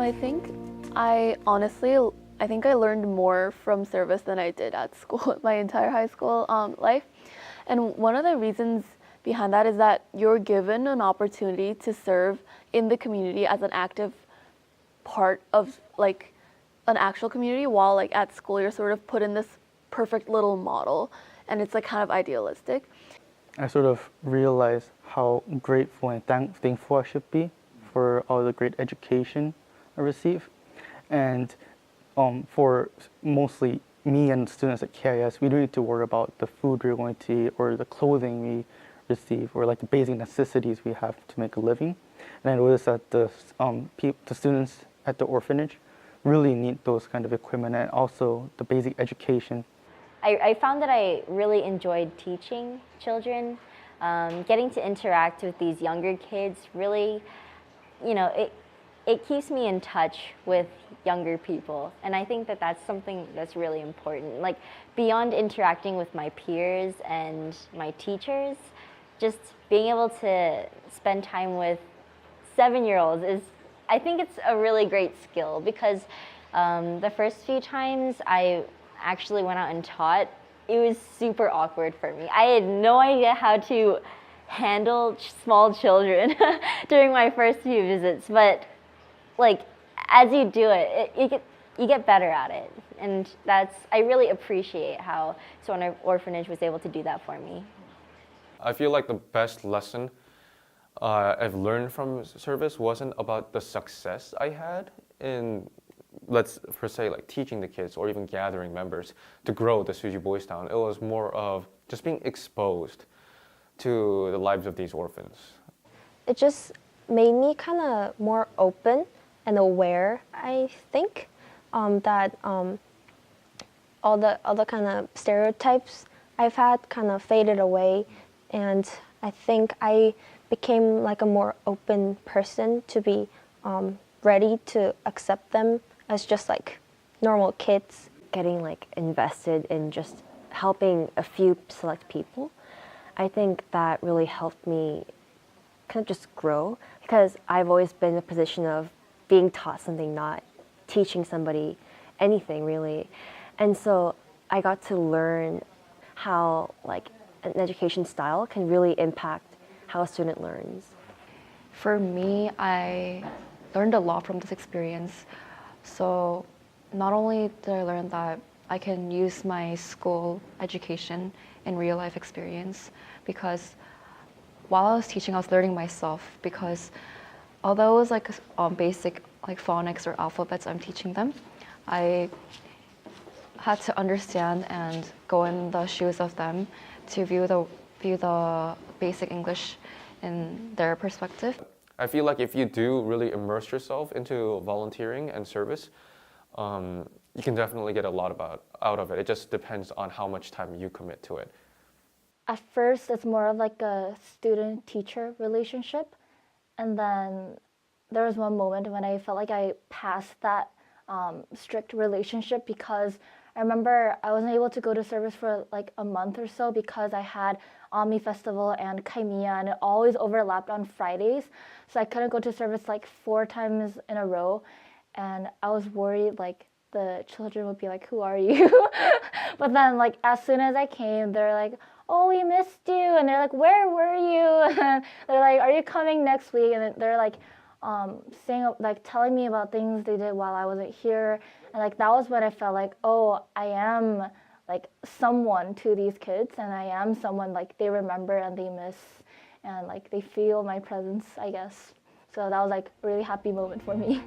I think I think I learned more from service than I did at school, my entire high school life. And one of the reasons behind that is that you're given an opportunity to serve in the community as an active part of like an actual community, while like at school you're sort of put in this perfect little model and it's like kind of idealistic. I sort of realized how grateful and thankful I should be for all the great education I receive. And for mostly me and students at KIS, we don't need to worry about the food we're going to eat or the clothing we receive or like the basic necessities we have to make a living. And I noticed that the students at the orphanage really need those kind of equipment and also the basic education. I found that I really enjoyed teaching children. Getting to interact with these younger kids really, it keeps me in touch with younger people. And I think that that's something that's really important. Like beyond interacting with my peers and my teachers, just being able to spend time with 7-year-olds I think it's a really great skill because the first few times I actually went out and taught, it was super awkward for me. I had no idea how to handle small children during my first few visits, but like as you do it, you get better at it, and I really appreciate how Suwon Orphanage was able to do that for me. I feel like the best lesson I've learned from service wasn't about the success I had in, let's per se, like teaching the kids or even gathering members to grow the Suju Boys Town. It was more of just being exposed to the lives of these orphans. It just made me kind of more open and aware, I think, that all the other kind of stereotypes I've had kind of faded away, and I think I became like a more open person to be ready to accept them as just like normal kids. Getting like invested in just helping a few select people, I think that really helped me kind of just grow, because I've always been in a position of being taught something, not teaching somebody anything really. And so I got to learn how like an education style can really impact how a student learns. For me, I learned a lot from this experience. So not only did I learn that I can use my school education in real life experience, because while I was teaching, I was learning myself, because although it was like basic like phonics or alphabets I'm teaching them, I had to understand and go in the shoes of them to view the basic English in their perspective. I feel like if you do really immerse yourself into volunteering and service, you can definitely get a lot out of it. It just depends on how much time you commit to it. At first, it's more of like a student-teacher relationship. And then there was one moment when I felt like I passed that strict relationship, because I remember I wasn't able to go to service for like a month or so because I had Ami Festival and Kaimiya, and it always overlapped on Fridays. So I couldn't go to service like 4 times in a row. And I was worried like the children would be like, "Who are you?" But then like as soon as I came, they're like, "Oh, we missed you." And they're like, "Where were you?" And they're like, "Are you coming next week?" And they're like saying, like telling me about things they did while I wasn't here. And like that was when I felt like, oh, I am like someone to these kids, and I am someone like they remember and they miss, and like they feel my presence, I guess. So that was like a really happy moment for me.